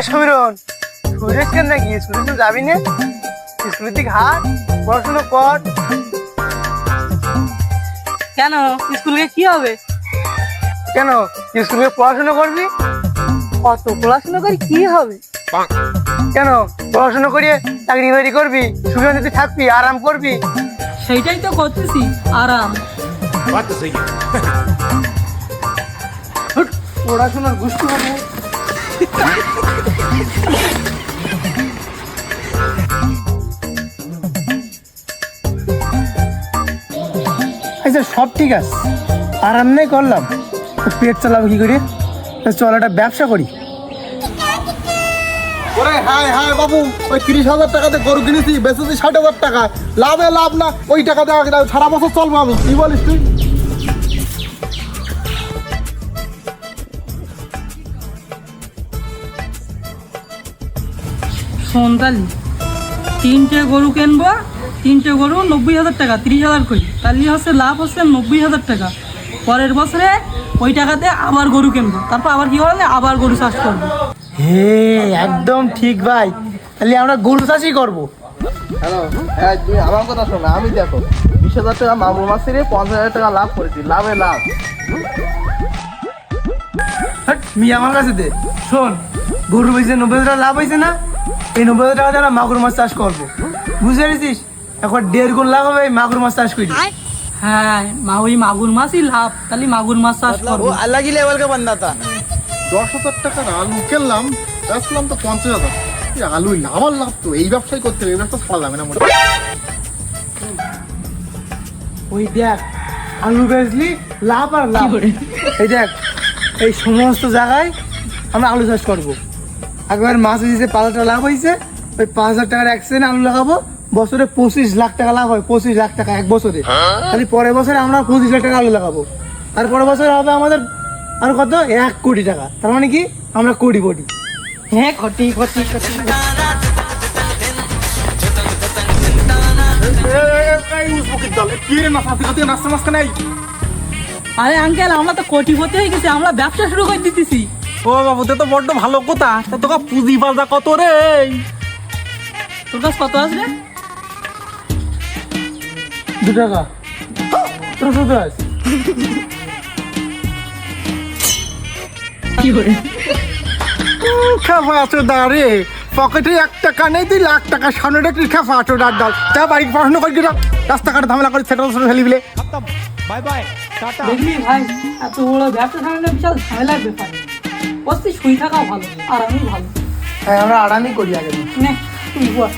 সমীরন সুরেশ কেন নাকি স্কুলে তো যাবি না? স্কুলের দিকে হাট, পড়াশোনা কর। কেন স্কুলে কি হবে? কেন স্কুলে পড়াশোনা করবি? অত পড়াশোনা করে কি হবে? কেন পড়াশোনা করিয়ে চাকরি বাকরি করবি, সুখে শান্তিতে থাকবি, আরাম করবি। সেইটাই তো করতেছি, আরাম। হুট, পড়াশোনার গোষ্ঠী হবে। আচ্ছা সব ঠিক আছে, আরাম নেই করলাম, পেট চালাবো কি করে? চল একটা ব্যবসা করি। ওরে হাই হাই বাবু, ওই 30,000 টাকাতে গরু কিনেছি, বেচেছি 60,000 টাকা, লাভে লাভ না, ওই টাকা দেওয়া সারা বছর চলবো আমি। কি বলিস তুই? সন্তালি 3টে গরু কিনবো, 3টে গরু 90,000 টাকা, 30,000 করি, তাহলে হচ্ছে লাভ হচ্ছে 90,000 টাকা। পরের বছরে ওই টাকাতে আবার গরু কিনবো, তারপর আবার কি হবে, আবার গরু চাষ করবো। হে একদম ঠিক ভাই, তাহলে আমরা গরু চাষই করবো। হ্যালো, হ্যাঁ তুই আমার কথা শোনো, আমি দেখো 20,000 টাকা মামুর মাসে 50,000 টাকা লাভ করেছি, লাভে লাভ। মিয়া আমার কাছে দে, শোন গরু বেঁচে 90,000 টাকা লাভ হয়েছে না, এই 90,000 টাকা দিয়ে আমরা মাগুর মাছ চাষ করবো, বুঝতে পেরেছিস? এখন 1.5 গুণ লাভ হবে এই মাগুর মাছ চাষ করি। হ্যাঁ ওই মাগুর মাছই লাভ, তাহলে মাগুর মাছ চাষ করবো। अलग ही लेवल का बंदा था। 10,000 টাকার আলু কিনলাম, বেচলাম তো 50,000। এই আলুই না, আমার লাভ তো, এই ব্যবসায় করতে হবে, এই ব্যবসা ছাড়া যাবে না মোটা। ওই দেখ আলু বেচলি লাভ আর লাভ। এই দেখ এই সমস্ত জায়গায় আমরা আলু চাষ করবো। একবার মাছ দিয়েছে 5,000 টাকা লাভ হয়েছে, ওই 5,000 টাকার অ্যাক্সিডেন্ট আলু লাগাবো, বছরে 25 লাখ টাকা লাভ হয়, 25 লাখ টাকা এক বছরে। তাহলে পরের বছরে আমরা 25 লাখ টাকা আলু লাগাবো, আর পরের বছরে হবে আমাদের আর কত 1 কোটি টাকা। তার মানে কি আমরা কোটি কোটি। হ্যাঁ কোটি কোটি কোটি। আরে আঙ্কেল, আমরা তো কোটিপতি হয়ে গেছি, আমরা ব্যবসা শুরু করে দিতেছি। ও বাবু, তো বড্ড ভালো কথা। তা তোকে পুঁজি বাজা কত রে? তোর কাছে কত আসবে? 2 টাকা তোর কত আছে? কি করে? খেফা আছো দাঁড়ে, পকেটে 1 টাকা নেই, 2 লাখ টাকা সামনে রেখে খেফা আছো ডাল ডাল। যা বাড়ি পড়াশোনা করে গিয়ে রাস্তাঘাটে ঝামেলা করে ছেটে ফেলি বলে। Bye bye, tata. দেখলি ভাই, এত বড় ব্যবসা সামনে বিশাল ঝামেলার ব্যাপার। বসতে শুই থাকাও ভালো, আর আমি ভালো। হ্যাঁ আমরা আরামই করি আগে। নে তুই বল।